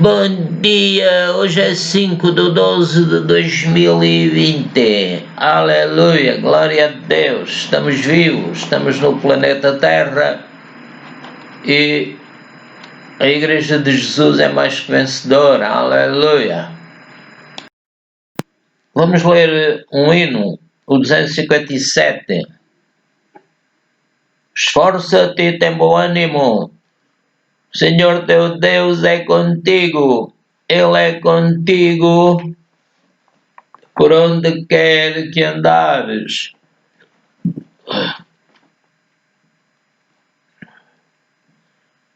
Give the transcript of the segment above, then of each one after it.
Bom dia, hoje é 5/12/2020. Aleluia, glória a Deus. Estamos vivos, estamos no planeta Terra e a Igreja de Jesus é mais que vencedora. Aleluia. Vamos ler um hino, o 257. Esforça-te e tem bom ânimo. O Senhor teu Deus é contigo. Ele é contigo por onde quer que andares.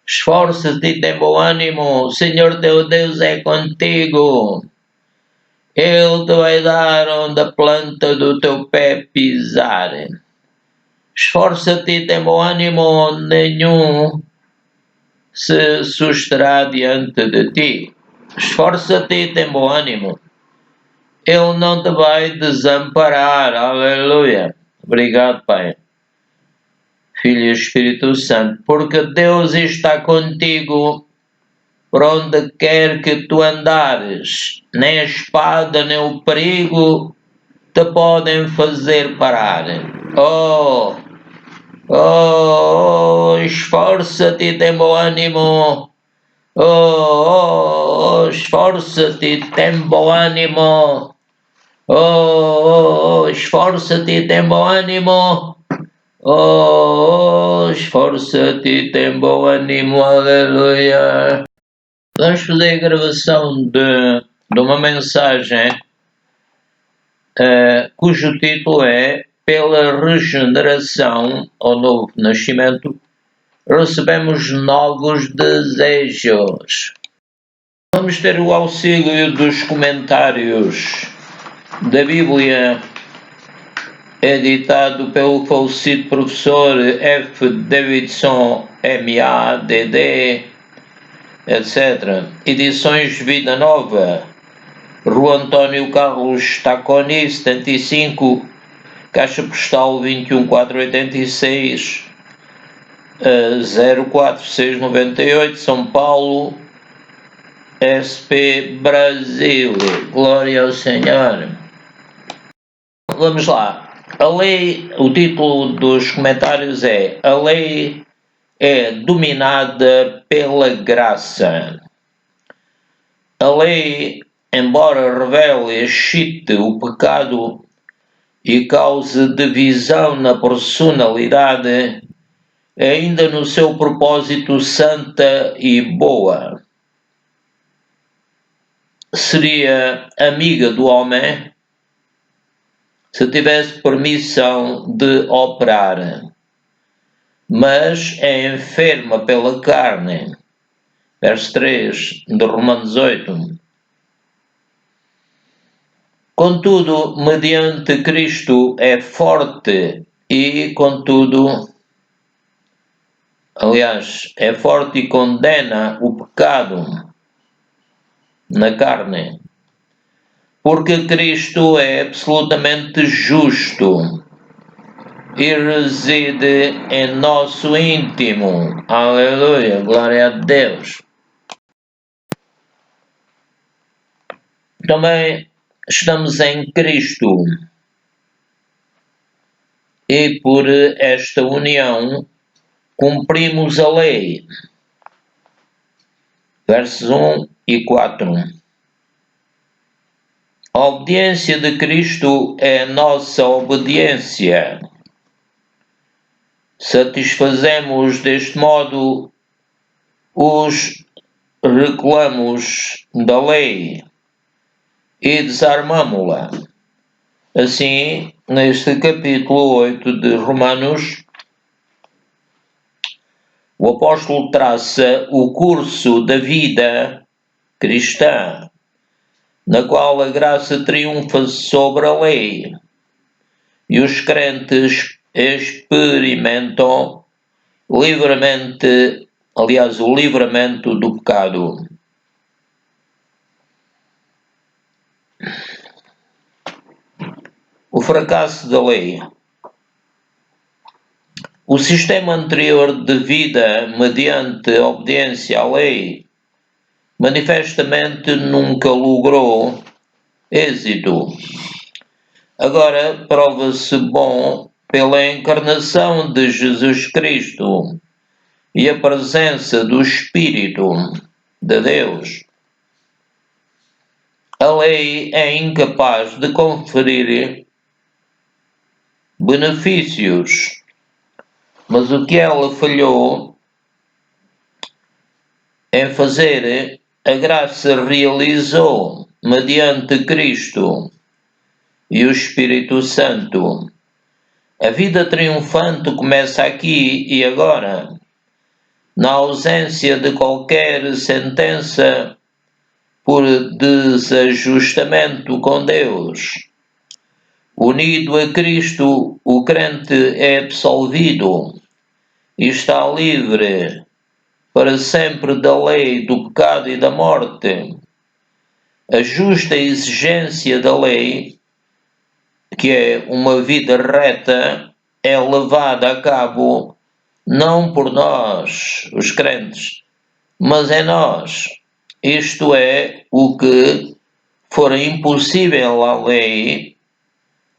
Esforça-te e tem bom ânimo. O Senhor teu Deus é contigo. Ele te vai dar onde a planta do teu pé pisar. Esforça-te e tem bom ânimo. Nenhum se susterá diante de ti. Esforça-te e tem bom ânimo. Ele não te vai desamparar. Aleluia. Obrigado, Pai, Filho e Espírito Santo, porque Deus está contigo por onde quer que tu andares. Nem a espada, nem o perigo te podem fazer parar. Esforça-te e tem bom ânimo. Esforça-te e tem bom ânimo. Esforça-te e tem bom ânimo. Esforça-te e tem bom ânimo. Aleluia. Vamos fazer a gravação de uma mensagem cujo título é Pela regeneração ou novo nascimento recebemos novos desejos. Vamos ter o auxílio dos comentários da Bíblia, editado pelo falecido professor F. Davidson, MADD, etc. Edições Vida Nova, Rua António Carlos Tacconi, 75, Caixa Postal 21486, 04698, São Paulo, SP Brasil. Glória ao Senhor. Vamos lá. A lei, o título dos comentários é: a lei é dominada pela graça. A lei, embora revele e excite o pecado e cause divisão na personalidade, é ainda no seu propósito santa e boa. Seria amiga do homem se tivesse permissão de operar, mas é enferma pela carne. Verso 3 de Romanos 8. Contudo, mediante Cristo é forte e, contudo, é forte e condena o pecado na carne, porque Cristo é absolutamente justo e reside em nosso íntimo. Aleluia, glória a Deus. Também estamos em Cristo e por esta união cumprimos a lei. Versos 1 e 4. A obediência de Cristo é a nossa obediência. Satisfazemos deste modo os reclamos da lei e desarmamo-la. Assim, neste capítulo 8 de Romanos, o apóstolo traça o curso da vida cristã, na qual a graça triunfa sobre a lei e os crentes experimentam livremente, o livramento do pecado. O fracasso da lei. O sistema anterior de vida mediante obediência à lei manifestamente nunca logrou êxito. Agora prova-se bom pela encarnação de Jesus Cristo e a presença do Espírito de Deus. A lei é incapaz de conferir benefícios, mas o que ela falhou em fazer, a graça realizou mediante Cristo e o Espírito Santo. A vida triunfante começa aqui e agora, na ausência de qualquer sentença por desajustamento com Deus. Unido a Cristo, o crente é absolvido e está livre para sempre da lei do pecado e da morte. A justa exigência da lei, que é uma vida reta, é levada a cabo não por nós, os crentes, mas em nós. Isto é, o que for impossível à lei,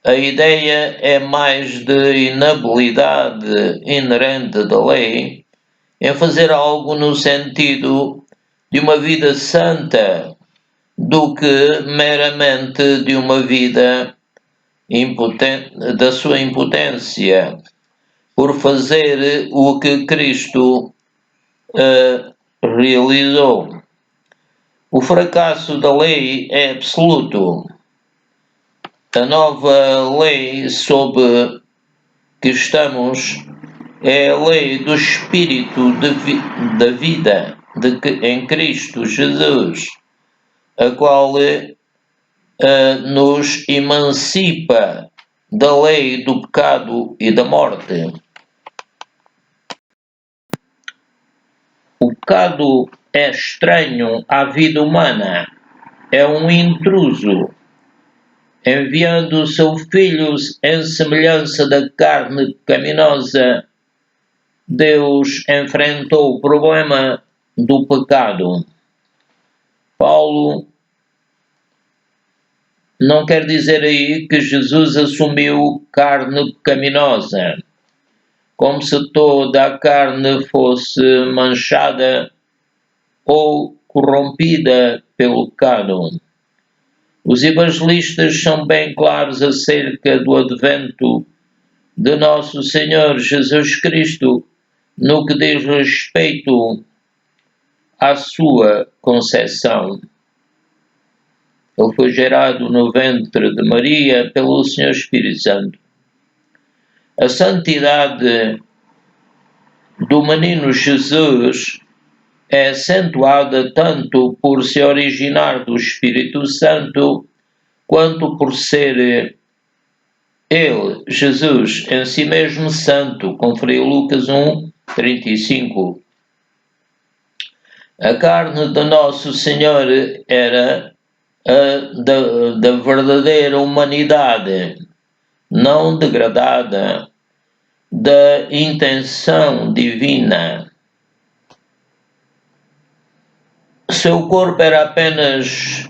a ideia é mais de inabilidade inerente da lei em fazer algo no sentido de uma vida santa do que meramente de uma vida da sua impotência por fazer o que Cristo realizou. O fracasso da lei é absoluto. A nova lei sob que estamos é a lei do Espírito da vida em Cristo Jesus, a qual nos emancipa da lei do pecado e da morte. O pecado é estranho à vida humana, é um intruso. Enviando o seu Filho em semelhança da carne pecaminosa, Deus enfrentou o problema do pecado. Paulo não quer dizer aí que Jesus assumiu carne pecaminosa, como se toda a carne fosse manchada ou corrompida pelo pecado. Os evangelistas são bem claros acerca do advento de nosso Senhor Jesus Cristo no que diz respeito à sua concepção. Ele foi gerado no ventre de Maria pelo Senhor Espírito Santo. A santidade do menino Jesus é acentuada tanto por se originar do Espírito Santo, quanto por ser ele, Jesus, em si mesmo santo, conferiu Lucas 1, 35. A carne de Nosso Senhor era a da verdadeira humanidade, não degradada, da intenção divina. Seu corpo era apenas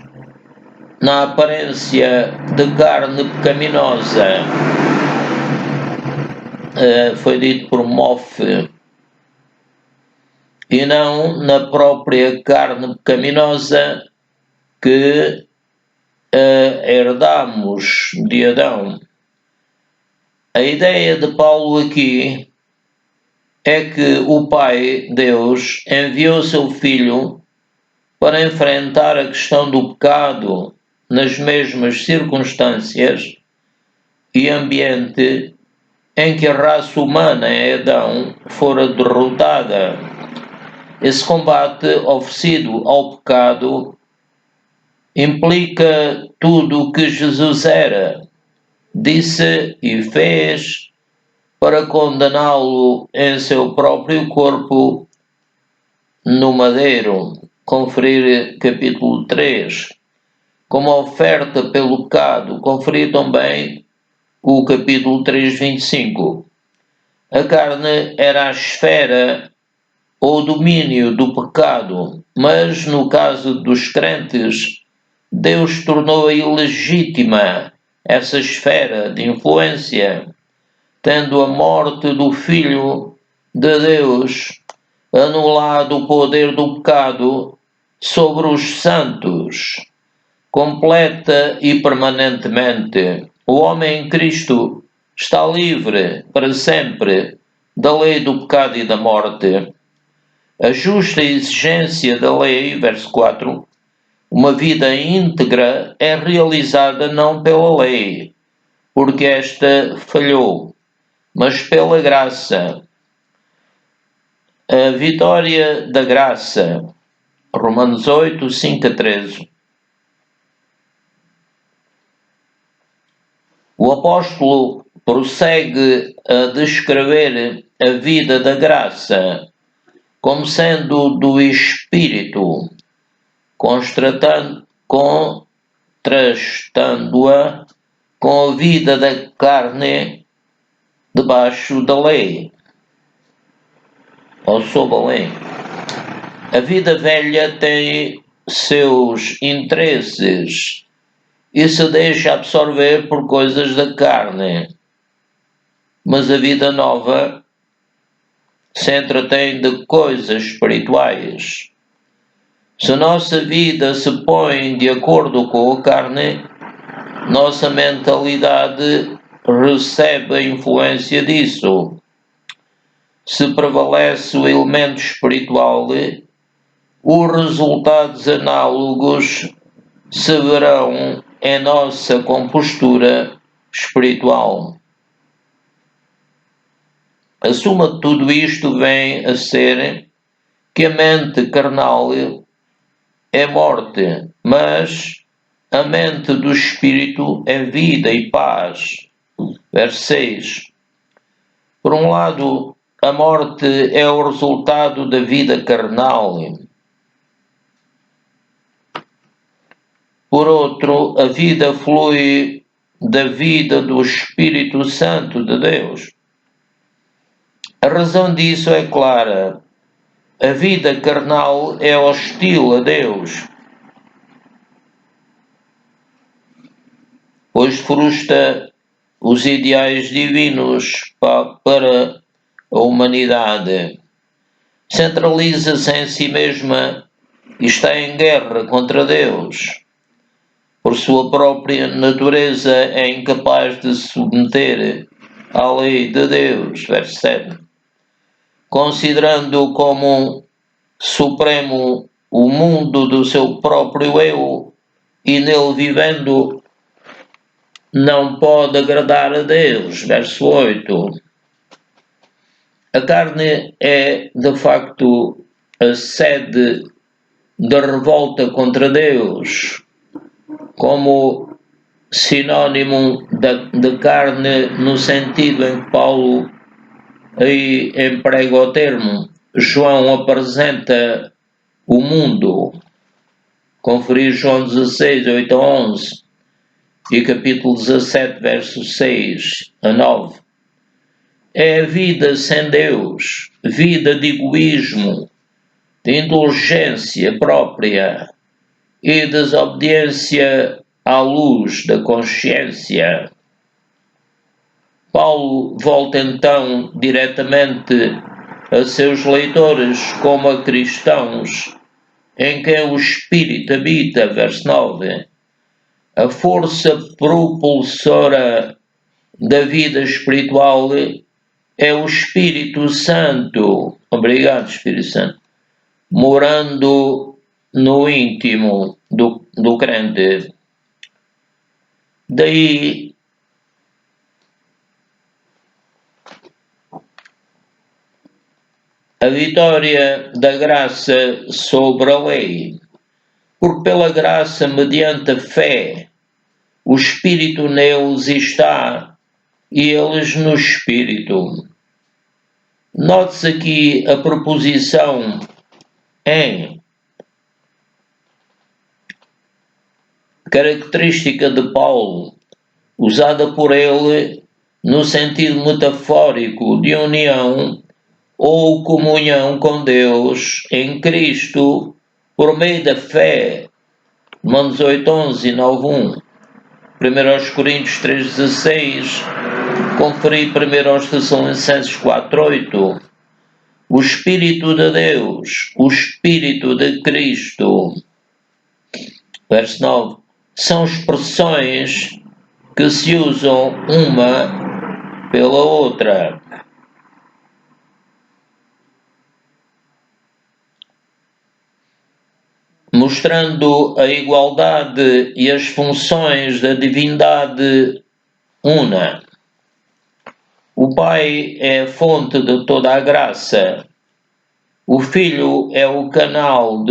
na aparência de carne pecaminosa. Foi dito por Moffat, e não na própria carne pecaminosa que herdamos de Adão. A ideia de Paulo aqui é que o Pai, Deus, enviou seu Filho para enfrentar a questão do pecado nas mesmas circunstâncias e ambiente em que a raça humana em Adão fora derrotada. Esse combate oferecido ao pecado implica tudo o que Jesus era, disse e fez para condená-lo em seu próprio corpo no madeiro. Conferir capítulo 3. Como oferta pelo pecado, conferir também o capítulo 3, 25. A carne era a esfera ou domínio do pecado, mas no caso dos crentes, Deus tornou ilegítima essa esfera de influência, tendo a morte do Filho de Deus anulado o poder do pecado sobre os santos, completa e permanentemente. O homem em Cristo está livre para sempre da lei do pecado e da morte. A justa exigência da lei, verso 4, uma vida íntegra é realizada não pela lei, porque esta falhou, mas pela graça. A vitória da graça, Romanos 8, 5 a 13. O apóstolo prossegue a descrever a vida da graça como sendo do Espírito, contrastando-a com a vida da carne debaixo da lei, ou sob a lei. A vida velha tem seus interesses e se deixa absorver por coisas da carne, mas a vida nova se entretém de coisas espirituais. Se nossa vida se põe de acordo com a carne, nossa mentalidade recebe a influência disso. Se prevalece o elemento espiritual, os resultados análogos se verão em nossa compostura espiritual. A suma de tudo isto vem a ser que a mente carnal é morte, mas a mente do espírito é vida e paz. Verso 6. Por um lado, a morte é o resultado da vida carnal. Por outro, a vida flui da vida do Espírito Santo de Deus. A razão disso é clara. A vida carnal é hostil a Deus, pois frustra os ideais divinos para a humanidade. Centraliza-se em si mesma e está em guerra contra Deus. Por sua própria natureza é incapaz de se submeter à lei de Deus. Verso 7. Considerando como supremo o mundo do seu próprio eu e nele vivendo, não pode agradar a Deus. Verso 8. A carne é, de facto, a sede da revolta contra Deus, como sinónimo de carne no sentido em que Paulo aí emprega o termo. João apresenta o mundo. Conferir João 16, 8 a 11 e capítulo 17, versos 6 a 9. É a vida sem Deus, vida de egoísmo, de indulgência própria e desobediência à luz da consciência. Paulo volta então diretamente a seus leitores como a cristãos em quem o Espírito habita, verso 9. A força propulsora da vida espiritual é o Espírito Santo. Obrigado, Espírito Santo. Morando no íntimo do crente. Daí a vitória da graça sobre a lei. Porque pela graça, mediante a fé, o Espírito neles está e eles no Espírito. Note-se aqui a preposição em, característica de Paulo, usada por ele no sentido metafórico de união ou comunhão com Deus em Cristo por meio da fé. Romanos 8:11 e 9:1. 1 Coríntios 3:16. Conferi 1 Tessalonicenses 4:8. O Espírito de Deus, o Espírito de Cristo. Verso 9. São expressões que se usam uma pela outra. Mostrando a igualdade e as funções da divindade una. O Pai é a fonte de toda a graça, o Filho é o canal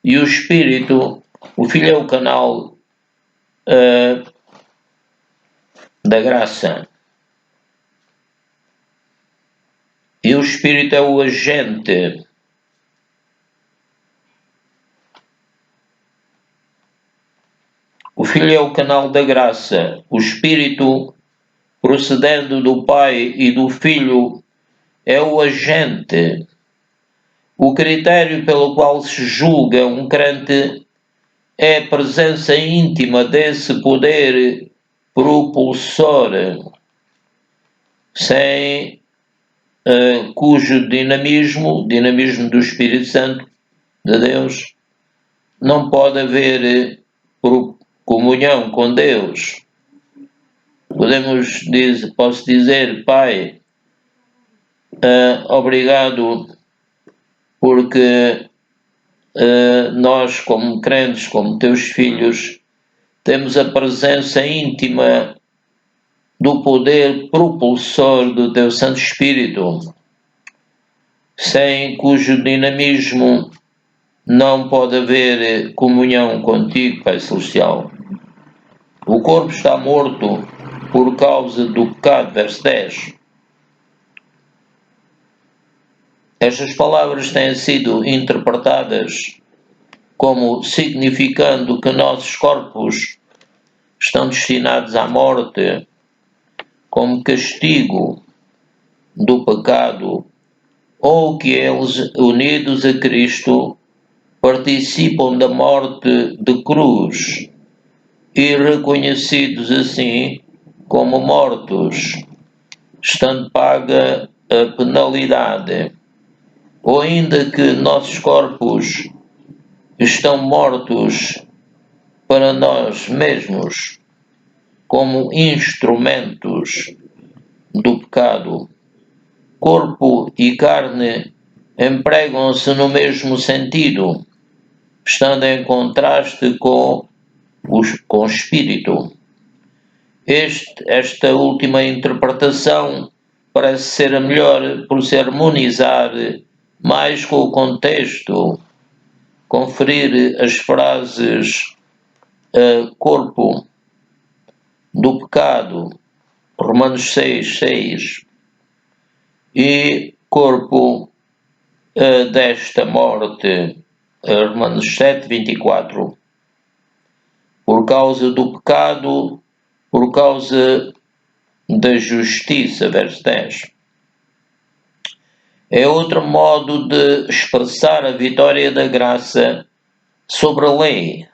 e o Espírito, o Filho é o canal da graça e o Espírito é o agente. O Filho é o canal da graça, o Espírito, procedendo do Pai e do Filho, é o agente. O critério pelo qual se julga um crente é a presença íntima desse poder propulsor, sem cujo dinamismo do Espírito Santo de Deus, não pode haver comunhão com Deus. Posso dizer, Pai, obrigado porque nós, como crentes, como teus filhos, temos a presença íntima do poder propulsor do teu Santo Espírito, sem cujo dinamismo não pode haver comunhão contigo, Pai Celestial. O corpo está morto por causa do pecado, verso 10. Estas palavras têm sido interpretadas como significando que nossos corpos estão destinados à morte como castigo do pecado, ou que eles, unidos a Cristo, participam da morte de cruz e reconhecidos assim como mortos, estando paga a penalidade, ou ainda que nossos corpos estão mortos para nós mesmos, como instrumentos do pecado. Corpo e carne empregam-se no mesmo sentido, estando em contraste com o espírito. Esta última interpretação parece ser a melhor por se harmonizar mais com o contexto, conferir as frases corpo do pecado, Romanos 6:6, e corpo desta morte, Romanos 7:24. Por causa do pecado, por causa da justiça, verso 10. É outro modo de expressar a vitória da graça sobre a lei.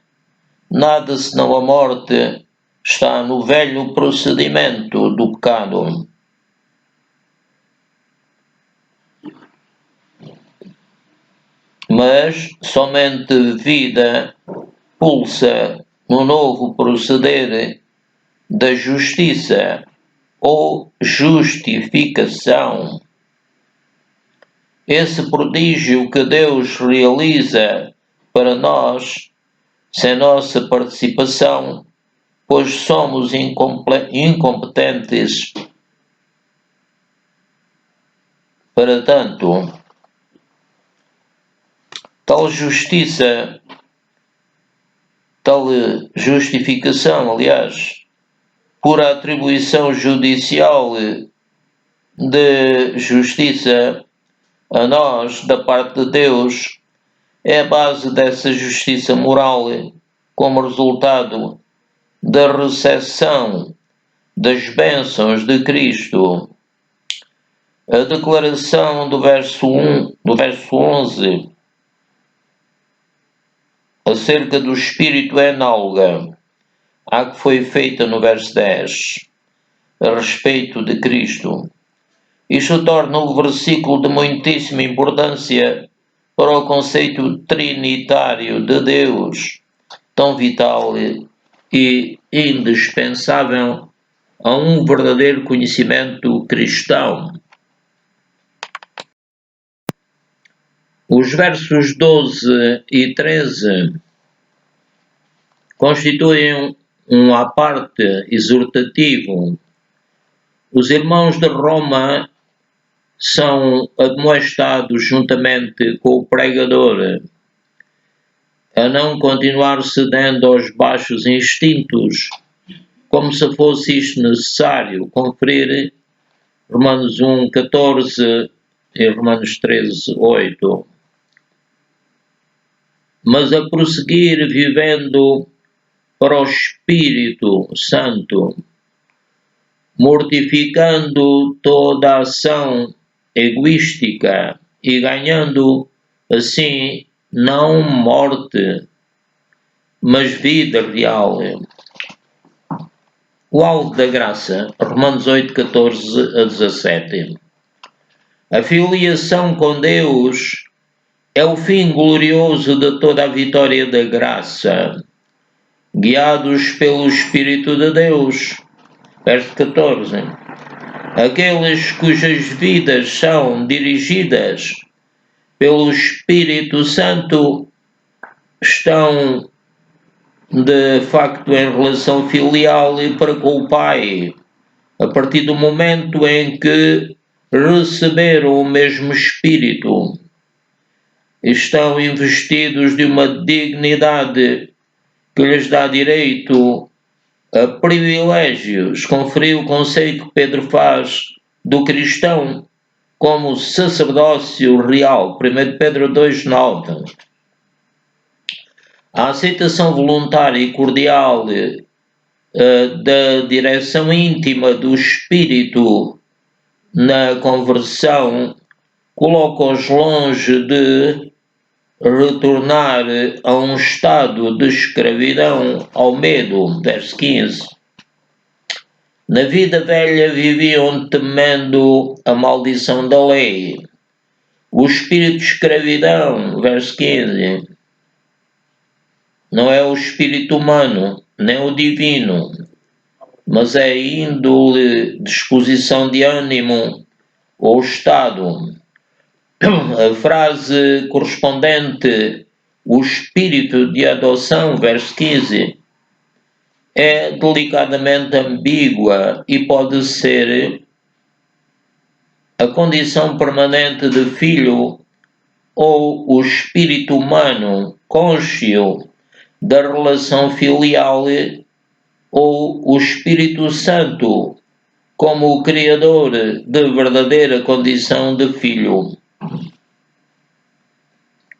Nada senão a morte está no velho procedimento do pecado. Mas somente vida pulsa no novo proceder da justiça ou justificação. Esse prodígio que Deus realiza para nós, sem nossa participação, pois somos incompetentes para tanto. Tal justificação, aliás, por atribuição judicial de justiça a nós, da parte de Deus, é a base dessa justiça moral como resultado da recepção das bênçãos de Cristo. A declaração do verso 11, acerca do Espírito é análoga à que foi feita no verso 10, a respeito de Cristo. Isto torna o versículo de muitíssima importância para o conceito trinitário de Deus, tão vital e indispensável a um verdadeiro conhecimento cristão. Os versos 12 e 13 constituem um à parte exortativo. Os irmãos de Roma são admoestados juntamente com o pregador a não continuar cedendo aos baixos instintos, como se fosse isto necessário, conferir Romanos 1, 14 e Romanos 13, 8. Mas a prosseguir vivendo para o Espírito Santo, mortificando toda a ação egoística e ganhando assim não morte, mas vida real. O alvo da graça, Romanos 8, 14 a 17. A filiação com Deus é o fim glorioso de toda a vitória da graça, guiados pelo Espírito de Deus. Verso 14. Aqueles cujas vidas são dirigidas pelo Espírito Santo estão de facto em relação filial para com o Pai, a partir do momento em que receberam o mesmo Espírito. Estão investidos de uma dignidade que lhes dá direito a privilégios, conferiu o conceito que Pedro faz do cristão como sacerdócio real, 1 Pedro 2,9. A aceitação voluntária e cordial da direção íntima do Espírito na conversão coloca-os longe de retornar a um estado de escravidão ao medo. Verso 15. Na vida velha viviam temendo a maldição da lei. O espírito de escravidão, verso 15, não é o espírito humano, nem o divino, mas é a índole, disposição de ânimo ou estado. A frase correspondente, o espírito de adoção, verso 15, é delicadamente ambígua e pode ser a condição permanente de filho ou o espírito humano cônscio da relação filial ou o Espírito Santo como o criador de verdadeira condição de filho.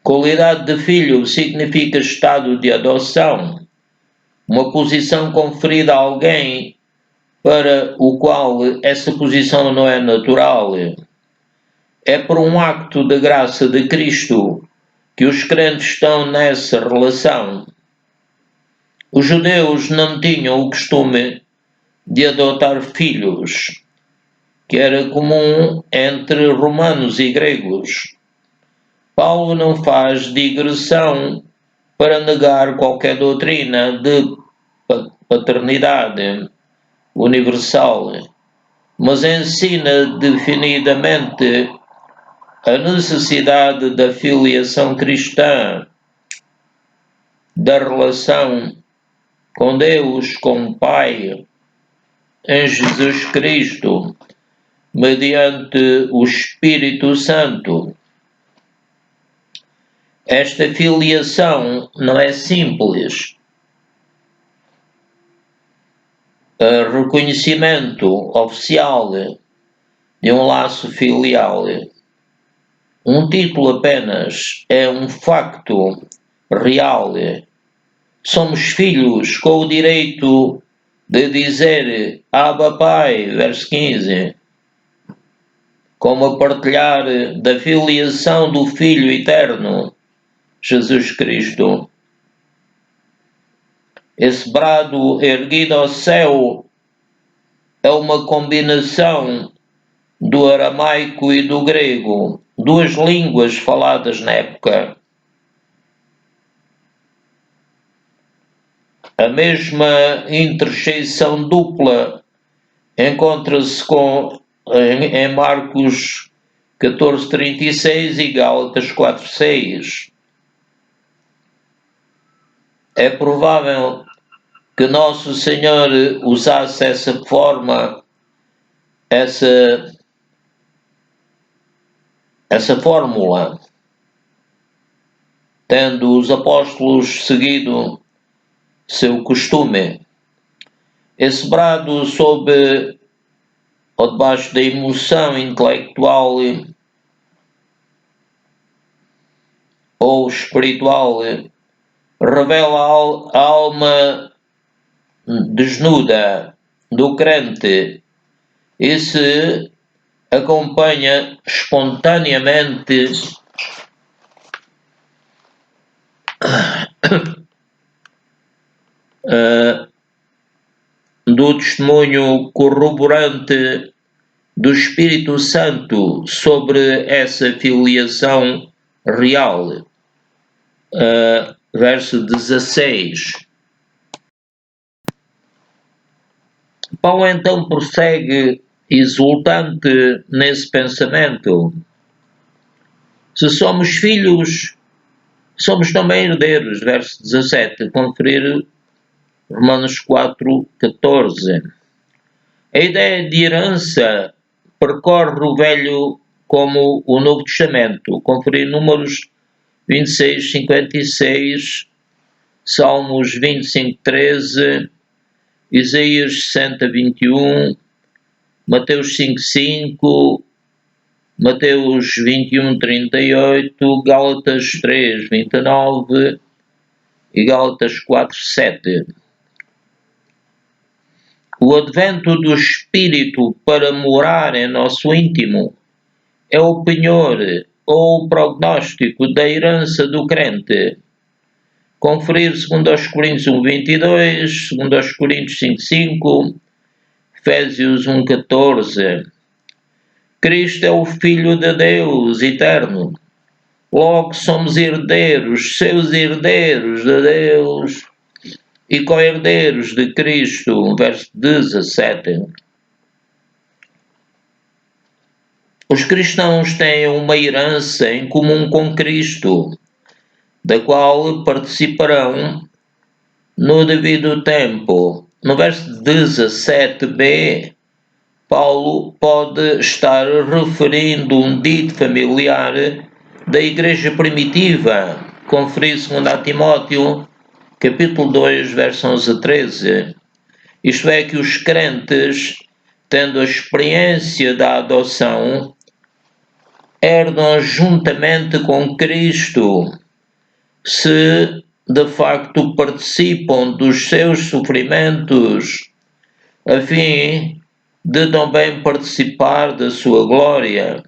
Qualidade de filho significa estado de adoção, uma posição conferida a alguém para o qual essa posição não é natural. É por um acto de graça de Cristo que os crentes estão nessa relação. Os judeus não tinham o costume de adotar filhos, que era comum entre romanos e gregos. Paulo não faz digressão para negar qualquer doutrina de paternidade universal, mas ensina definidamente a necessidade da filiação cristã, da relação com Deus, com o Pai, em Jesus Cristo, mediante o Espírito Santo. Esta filiação não é simples. Reconhecimento oficial de um laço filial. Um título apenas é um facto real. Somos filhos com o direito de dizer Abba Pai, verso 15, como a partilhar da filiação do Filho Eterno, Jesus Cristo. Esse brado erguido ao céu é uma combinação do aramaico e do grego, duas línguas faladas na época. A mesma interjeição dupla encontra-se em Marcos 14:36 e Gálatas 4:6. É provável que Nosso Senhor usasse essa fórmula, tendo os apóstolos seguido seu costume. Esse brado sob ou debaixo da emoção intelectual ou espiritual revela a alma desnuda do crente e se acompanha espontaneamente do testemunho corroborante do Espírito Santo sobre essa filiação real. Verso 16. Paulo então prossegue exultante nesse pensamento. Se somos filhos, somos também herdeiros, verso 17, conferir Romanos 4:14. A ideia de herança percorre o Velho como o Novo Testamento, conferir Números 26:56, Salmos 25:13, Isaías 60:21, Mateus 5:5, Mateus 21:38, Gálatas 3:29 e Gálatas 4:7. O advento do Espírito para morar em nosso íntimo é o penhor ou o prognóstico da herança do crente. Conferir 2 Coríntios 1:22, 2 Coríntios 5:5, Efésios 1:14. Cristo é o Filho de Deus eterno. Logo somos herdeiros, seus herdeiros de Deus e co-herdeiros de Cristo. Verso 17. Os cristãos têm uma herança em comum com Cristo, da qual participarão no devido tempo. No verso 17b, Paulo pode estar referindo um dito familiar da igreja primitiva, conferir 2 Timóteo, capítulo 2, versos 11 a 13. Isto é, que os crentes, tendo a experiência da adoção, herdam juntamente com Cristo, se de facto participam dos seus sofrimentos, a fim de também participar da sua glória.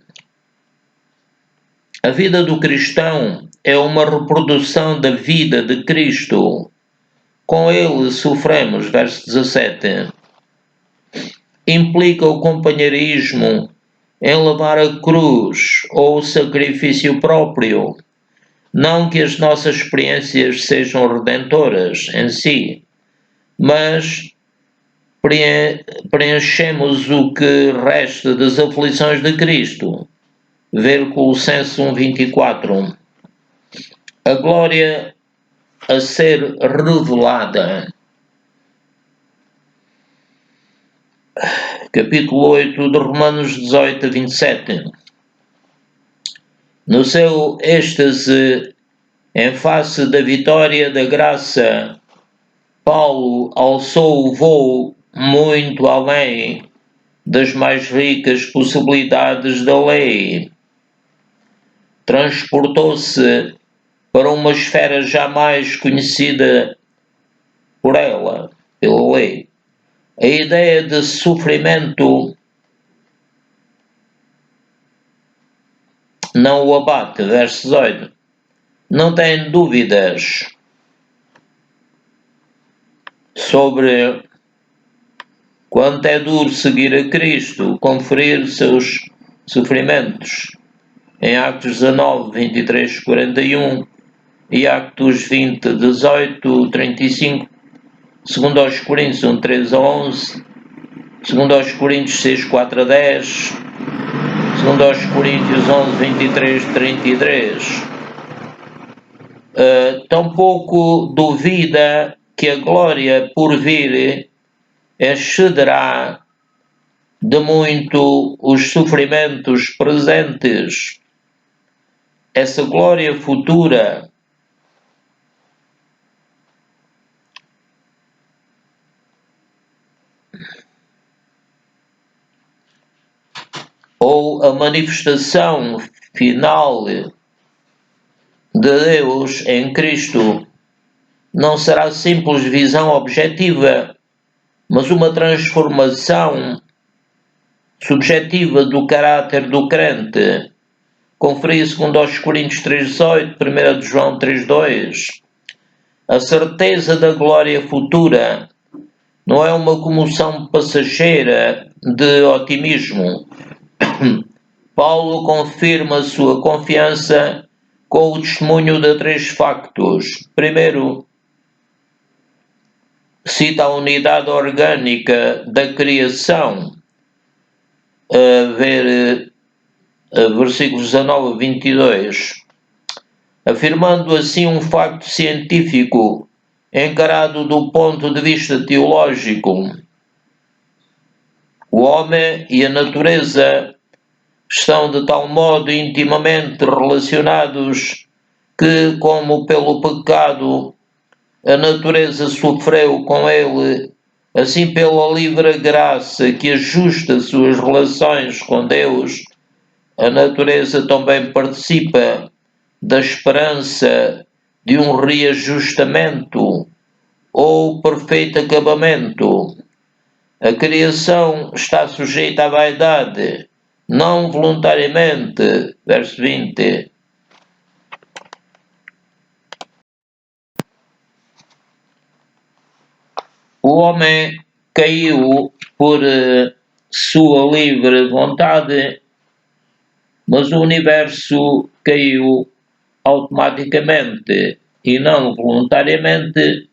A vida do cristão é uma reprodução da vida de Cristo. Com ele sofremos, verso 17. Implica o companheirismo em levar a cruz ou o sacrifício próprio. Não que as nossas experiências sejam redentoras em si, mas preenchemos o que resta das aflições de Cristo. Ver Colossenses 1:24. A glória a ser revelada. Capítulo 8 de Romanos 18:27. No seu êxtase em face da vitória da graça, Paulo alçou o voo muito além das mais ricas possibilidades da lei. Transportou-se para uma esfera jamais conhecida por ela, pela lei. A ideia de sofrimento não o abate. Verso 18. Não tem dúvidas sobre quanto é duro seguir a Cristo, conferir seus sofrimentos. Em Atos 19, 23, 41 e Atos 20, 18, 35, 2 aos Coríntios 1, 3 a 11, 2 aos Coríntios 6, 4 a 10, 2 aos Coríntios 11, 23, 33. Tampouco duvida que a glória por vir excederá de muito os sofrimentos presentes. Essa glória futura ou a manifestação final de Deus em Cristo não será simples visão objetiva, mas uma transformação subjetiva do caráter do crente. Conferi 2 Coríntios 3,18, 1 de João 3,2. A certeza da glória futura não é uma comoção passageira de otimismo. Paulo confirma sua confiança com o testemunho de 3 factos. Primeiro, cita a unidade orgânica da criação, ver versículos 19 a 22, afirmando assim um facto científico encarado do ponto de vista teológico. O homem e a natureza estão de tal modo intimamente relacionados que, como pelo pecado a natureza sofreu com ele, assim pela livre graça que ajusta suas relações com Deus, a natureza também participa da esperança de um reajustamento ou perfeito acabamento. A criação está sujeita à vaidade, não voluntariamente. Verso 20. O homem caiu por sua livre vontade, mas o universo caiu automaticamente e não voluntariamente.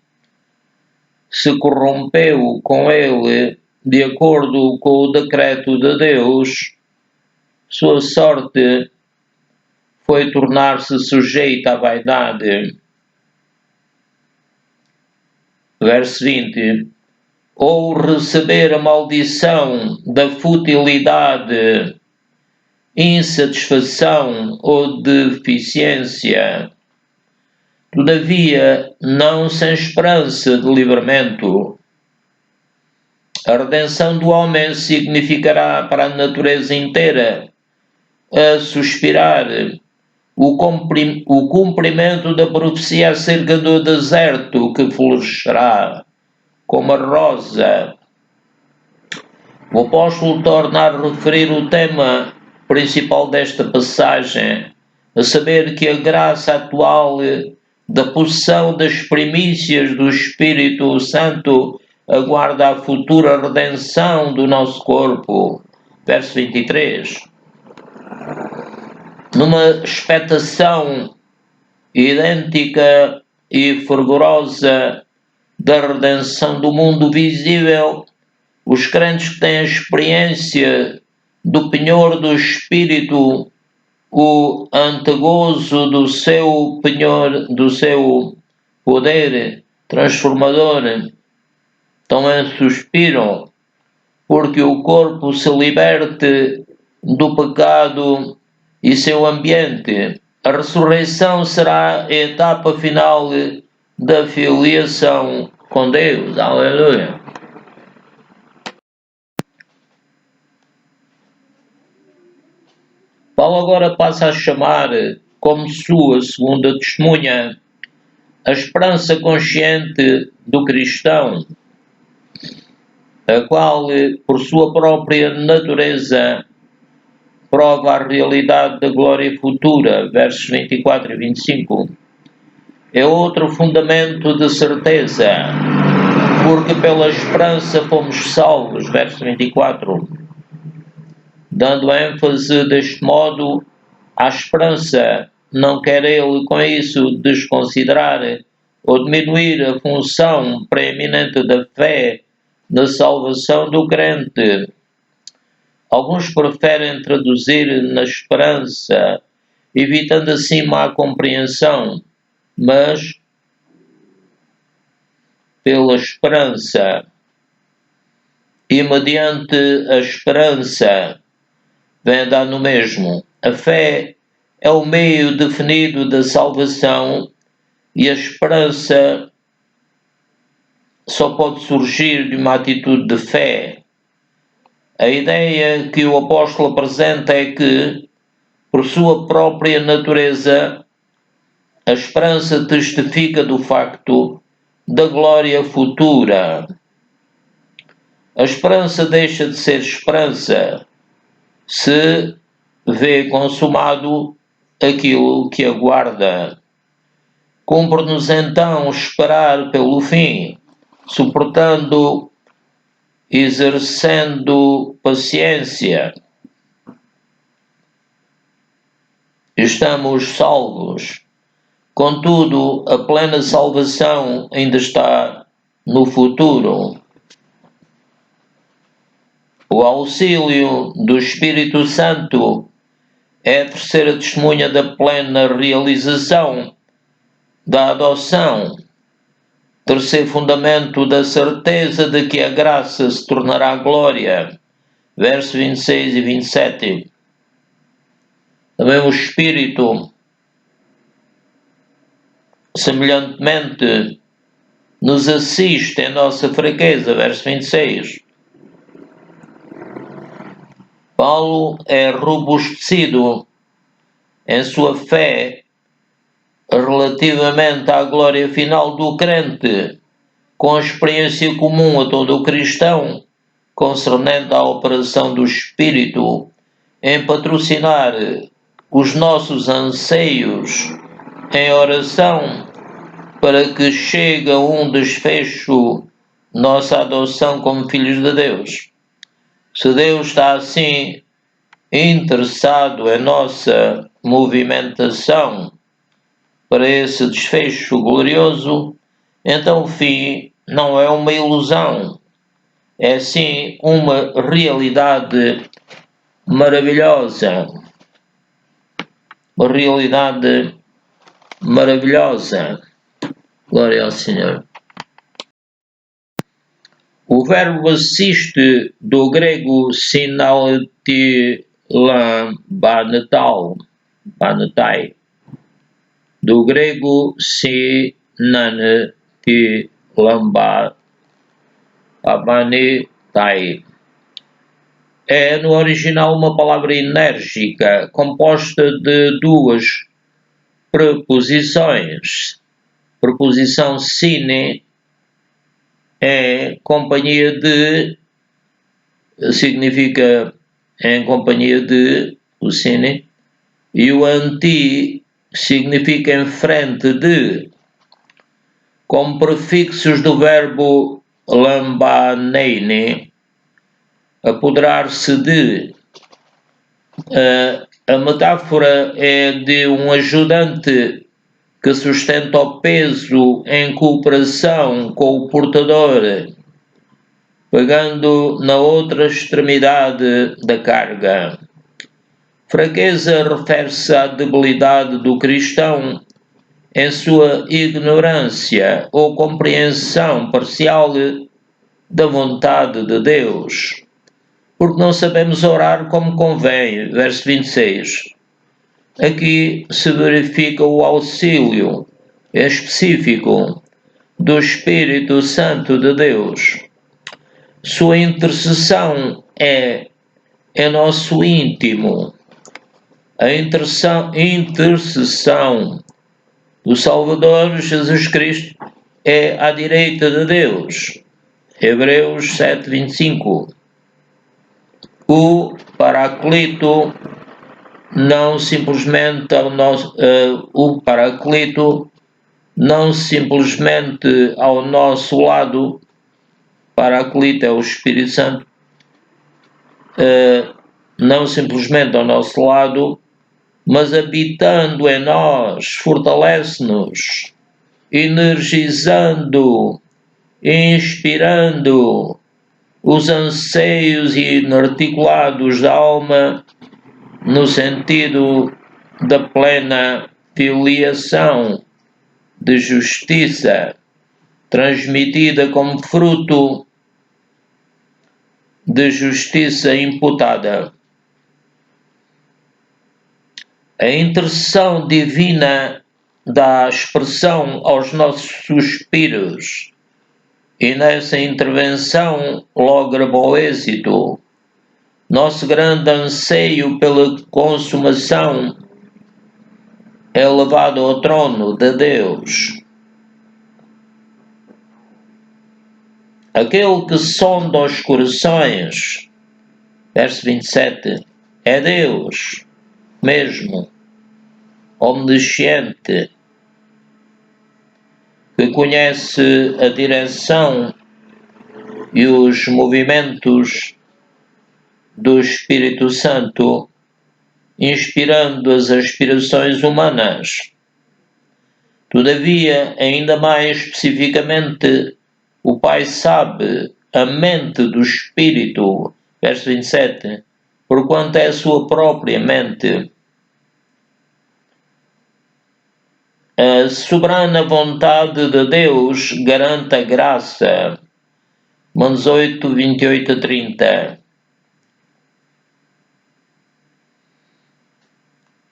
Se corrompeu com ele de acordo com o decreto de Deus. Sua sorte foi tornar-se sujeita à vaidade. Verso 20. Ou receber a maldição da futilidade, insatisfação ou deficiência. Todavia, não sem esperança de livramento. A redenção do homem significará para a natureza inteira a suspirar o cumprimento da profecia acerca do deserto que florescerá como a rosa. O apóstolo torna a referir o tema principal desta passagem, a saber que a graça atual da possessão das primícias do Espírito Santo aguarda a futura redenção do nosso corpo. Verso 23. Numa expectação idêntica e fervorosa da redenção do mundo visível, os crentes que têm a experiência do penhor do Espírito, o antegozo do seu penhor, do seu poder transformador, também suspiram, porque o corpo se liberte do pecado e seu ambiente. A ressurreição será a etapa final da filiação com Deus. Aleluia. Paulo agora passa a chamar como sua segunda testemunha a esperança consciente do cristão, a qual, por sua própria natureza, prova a realidade da glória futura, versos 24 e 25. É outro fundamento de certeza, porque pela esperança fomos salvos, verso 24, dando ênfase deste modo à esperança. Não quer ele com isso desconsiderar ou diminuir a função preeminente da fé na salvação do crente. Alguns preferem traduzir na esperança, evitando assim má compreensão, mas pela esperança e mediante a esperança vem dar no mesmo. A fé é o meio definido da salvação e a esperança só pode surgir de uma atitude de fé. A ideia que o apóstolo apresenta é que, por sua própria natureza, a esperança testifica do facto da glória futura. A esperança deixa de ser esperança se vê consumado aquilo que aguarda. Cumpre-nos então esperar pelo fim, suportando, exercendo paciência. Estamos salvos. Contudo, a plena salvação ainda está no futuro. O auxílio do Espírito Santo é a terceira testemunha da plena realização da adoção, terceiro fundamento da certeza de que a graça se tornará glória, versos 26 e 27. Também o Espírito, semelhantemente, nos assiste em nossa fraqueza, verso 26. Paulo é robustecido em sua fé relativamente à glória final do crente, com a experiência comum a todo o cristão, concernente à operação do Espírito em patrocinar os nossos anseios em oração para que chegue a um desfecho nossa adoção como filhos de Deus. Se Deus está assim interessado em nossa movimentação para esse desfecho glorioso, então o fim não é uma ilusão, é sim uma realidade maravilhosa. Uma realidade maravilhosa. Glória ao Senhor. O verbo assiste do grego sinaltilambanetai, do grego sinantilambanetai. É no original uma palavra enérgica, composta de duas preposições. Preposição sine é companhia de, significa em companhia de, o sine, e o anti significa em frente de, como prefixos do verbo lambaneine, apoderar-se de. A metáfora é de um ajudante que sustenta o peso em cooperação com o portador, pegando na outra extremidade da carga. Fraqueza refere-se à debilidade do cristão em sua ignorância ou compreensão parcial da vontade de Deus, porque não sabemos orar como convém, verso 26. Aqui se verifica o auxílio específico do Espírito Santo de Deus. Sua intercessão é nosso íntimo. A intercessão do Salvador Jesus Cristo é à direita de Deus. Hebreus 7:25. O Paraclito não simplesmente o Paraclito, não simplesmente ao nosso lado, Paraclito é o Espírito Santo, não simplesmente ao nosso lado, mas habitando em nós, fortalece-nos, energizando, inspirando os anseios inarticulados da alma no sentido da plena filiação de justiça, transmitida como fruto de justiça imputada. A intercessão divina dá expressão aos nossos suspiros e nessa intervenção logra bom êxito. Nosso grande anseio pela consumação é levado ao trono de Deus. Aquele que sonda os corações, verso 27, é Deus mesmo, omnisciente, que conhece a direção e os movimentos do Espírito Santo, inspirando as aspirações humanas. Todavia, ainda mais especificamente, o Pai sabe a mente do Espírito, verso 27, porquanto é a sua própria mente. A soberana vontade de Deus garante a graça. Romanos 8, 28 a 30.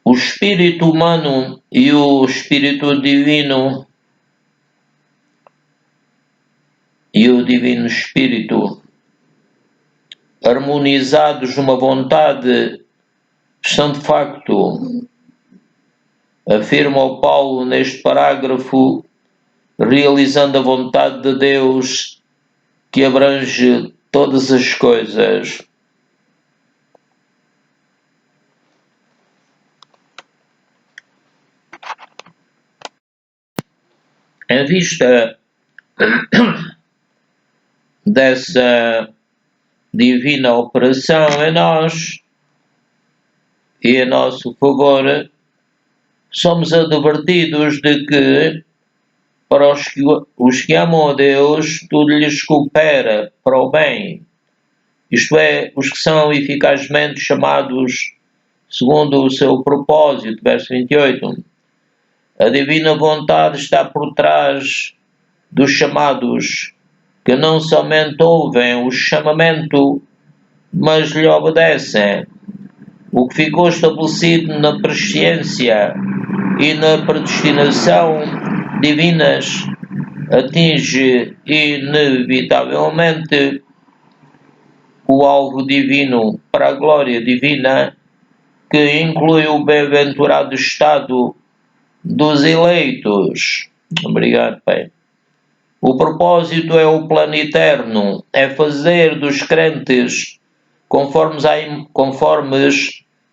O espírito humano e o espírito divino e o divino espírito, harmonizados numa vontade, são de facto, afirma o Paulo neste parágrafo, realizando a vontade de Deus que abrange todas as coisas. Em vista dessa divina operação em nós e em nosso favor, somos advertidos de que para os que amam a Deus tudo lhes coopera para o bem, isto é, os que são eficazmente chamados segundo o seu propósito, verso 28. A divina vontade está por trás dos chamados, que não somente ouvem o chamamento, mas lhe obedecem. O que ficou estabelecido na presciência e na predestinação divinas atinge inevitavelmente o alvo divino para a glória divina, que inclui o bem-aventurado estado dos eleitos. Obrigado, Pai. O propósito é o plano eterno, é fazer dos crentes conformes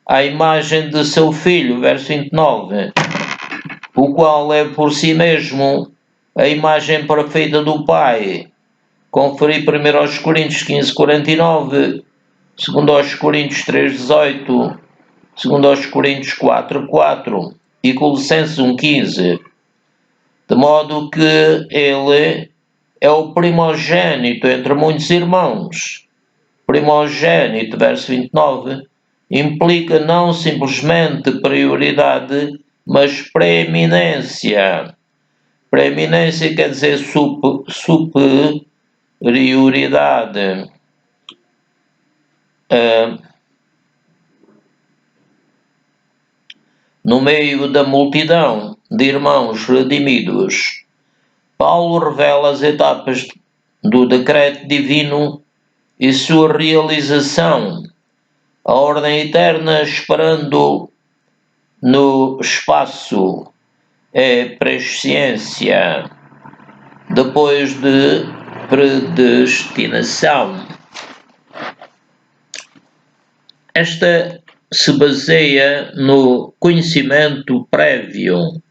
à imagem de seu Filho, verso 29, o qual é por si mesmo a imagem perfeita do Pai. Conferi 1 aos Coríntios 15, 49, 2 aos Coríntios 3, 18, 2 aos Coríntios 4, 4 e Colossenses 1, 15. De modo que ele é o primogênito entre muitos irmãos. Primogênito, verso 29, implica não simplesmente prioridade, mas preeminência. Preeminência quer dizer superioridade. No meio da multidão de irmãos redimidos, Paulo revela as etapas do decreto divino e sua realização, a ordem eterna esperando no espaço é presciência, depois de predestinação. Esta se baseia no conhecimento prévio.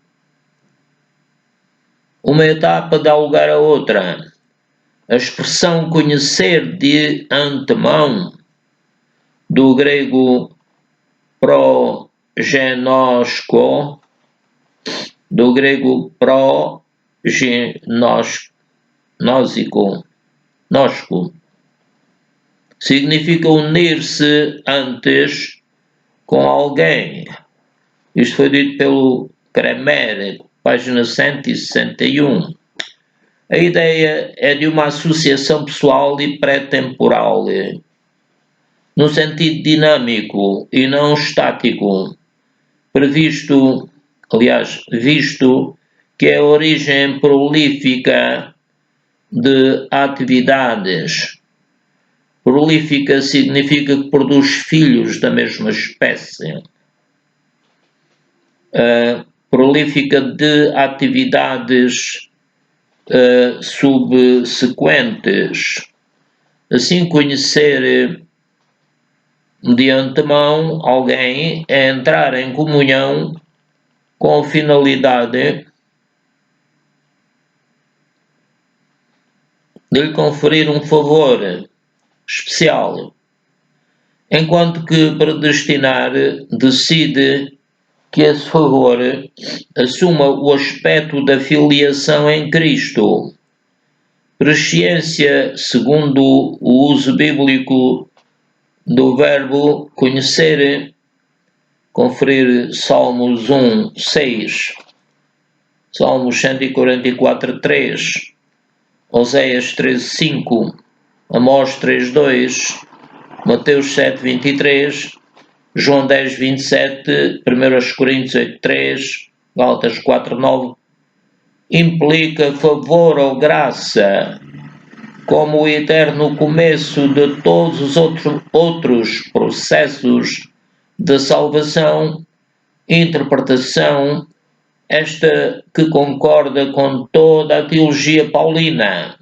Uma etapa dá lugar a outra. A expressão conhecer de antemão, do grego progenosko, significa unir-se antes com alguém. Isto foi dito pelo Kremer, página 161. A ideia é de uma associação pessoal e pré-temporal, no sentido dinâmico e não estático, visto que é a origem prolífica de atividades. Prolífica significa que produz filhos da mesma espécie. Prolífica de atividades subsequentes. Assim, conhecer de antemão alguém é entrar em comunhão com a finalidade de lhe conferir um favor especial, enquanto que predestinar decide que esse favor assuma o aspecto da filiação em Cristo. Presciência, segundo o uso bíblico do verbo conhecer, conferir Salmos 1, 6, Salmos 144, 3, Oséias 13, 5, Amós 3, 2, Mateus 7, 23, João 10, 27, 1 Coríntios 8, 3, Gálatas 4, 9, implica favor ou graça, como o eterno começo de todos os outros processos de salvação, interpretação, esta que concorda com toda a teologia paulina.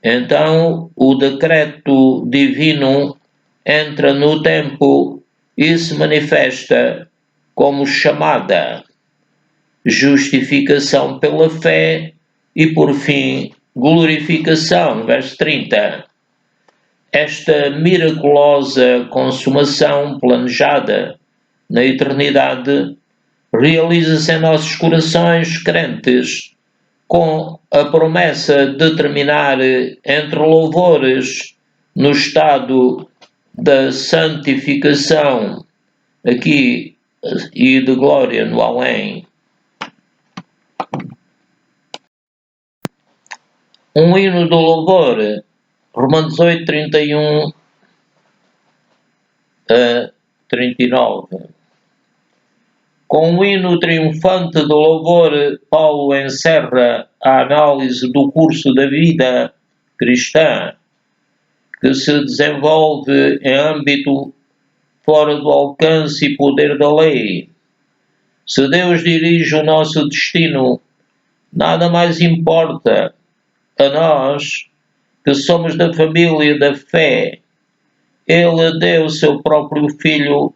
Então, o decreto divino entra no tempo e se manifesta como chamada, justificação pela fé e, por fim, glorificação. Verso 30. Esta miraculosa consumação planejada na eternidade realiza-se em nossos corações crentes, com a promessa de terminar entre louvores no estado da santificação aqui e de glória no além. Um hino do louvor, Romanos 8, 31 a 39. Com o hino triunfante do louvor, Paulo encerra a análise do curso da vida cristã, que se desenvolve em âmbito fora do alcance e poder da lei. Se Deus dirige o nosso destino, nada mais importa a nós, que somos da família da fé. Ele deu o seu próprio Filho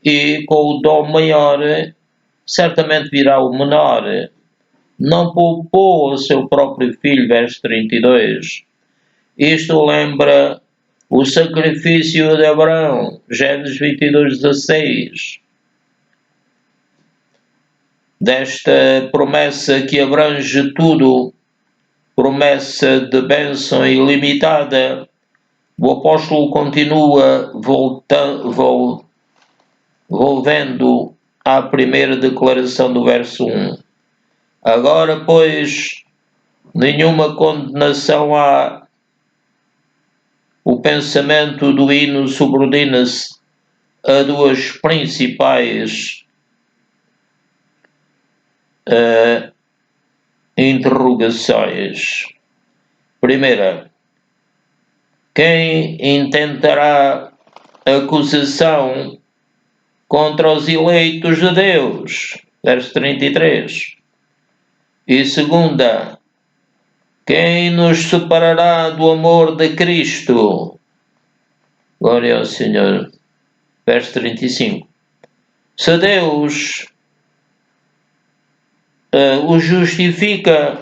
e, com o dom maior, certamente virá o menor. Não poupou o seu próprio Filho, verso 32. Isto lembra o sacrifício de Abraão, Gênesis 22, 16. Desta promessa que abrange tudo, promessa de bênção ilimitada, o apóstolo continua volvendo à primeira declaração do verso 1. Agora, pois, nenhuma condenação há. O pensamento do hino subordina-se a duas principais interrogações. Primeira, quem intentará acusação contra os eleitos de Deus? Verso 33. E segunda, quem nos separará do amor de Cristo? Glória ao Senhor. verso 35. Se Deus o justifica,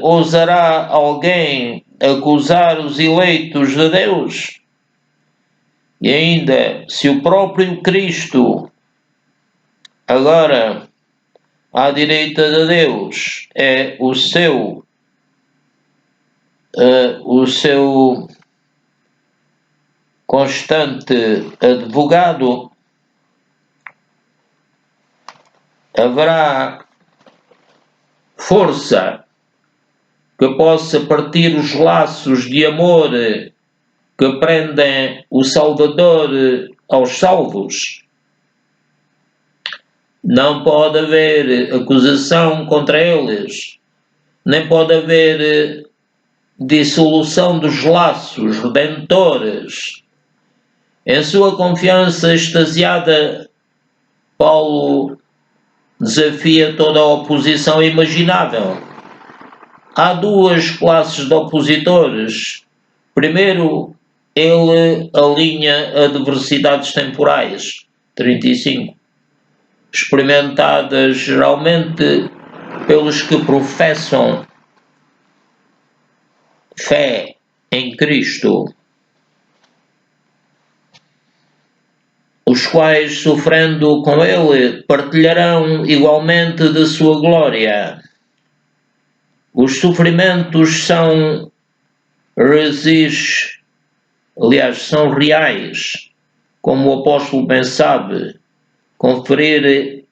ousará alguém acusar os eleitos de Deus? E ainda, se o próprio Cristo, agora à direita de Deus, é o seu constante advogado, haverá força que possa partir os laços de amor que prendem o Salvador aos salvos? Não pode haver acusação contra eles, nem pode haver dissolução dos laços redentores. Em sua confiança extasiada, Paulo desafia toda a oposição imaginável. Há duas classes de opositores. Primeiro, ele alinha adversidades temporais, 35, experimentadas geralmente pelos que professam fé em Cristo, os quais, sofrendo com ele, partilharão igualmente de sua glória. Os sofrimentos são são reais, como o apóstolo bem sabe. Conferir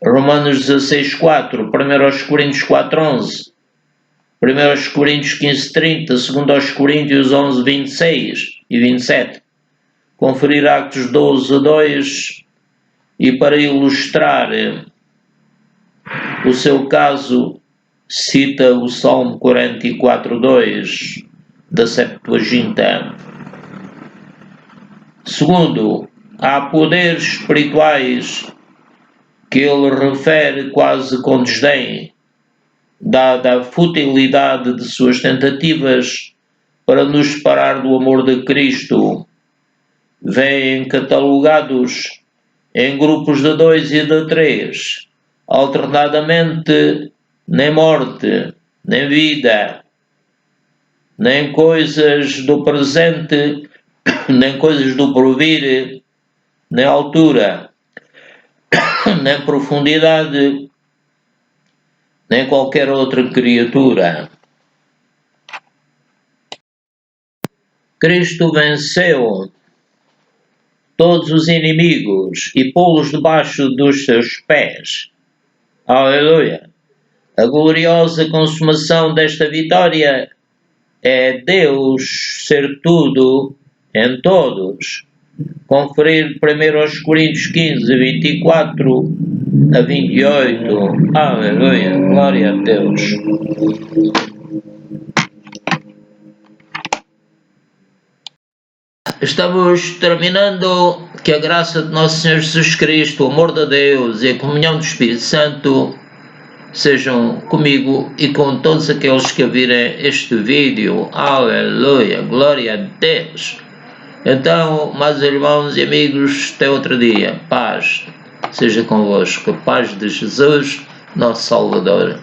Romanos 16:4, 1 Coríntios 4:11, 1 Coríntios 15:30, 2 Coríntios 11:26 e 27. Conferir Atos 12:2 e, para ilustrar o seu caso, cita o Salmo 44:2 da Septuaginta. Segundo, há poderes espirituais que ele refere quase com desdém, dada a futilidade de suas tentativas para nos separar do amor de Cristo. Vêm catalogados em grupos de 2 e de 3, alternadamente, nem morte, nem vida, nem coisas do presente, nem coisas do porvir, nem altura, nem profundidade, nem qualquer outra criatura. Cristo venceu todos os inimigos e pô-los debaixo dos seus pés. Aleluia! A gloriosa consumação desta vitória é Deus ser tudo em todos. Conferir 1 Coríntios 15, 24 a 28. Aleluia! Glória a Deus! Estamos terminando. Que a graça de nosso Senhor Jesus Cristo, o amor de Deus e a comunhão do Espírito Santo sejam comigo e com todos aqueles que virem este vídeo. Aleluia, glória a Deus. Então, meus irmãos e amigos, até outro dia. Paz seja convosco. A paz de Jesus, nosso Salvador.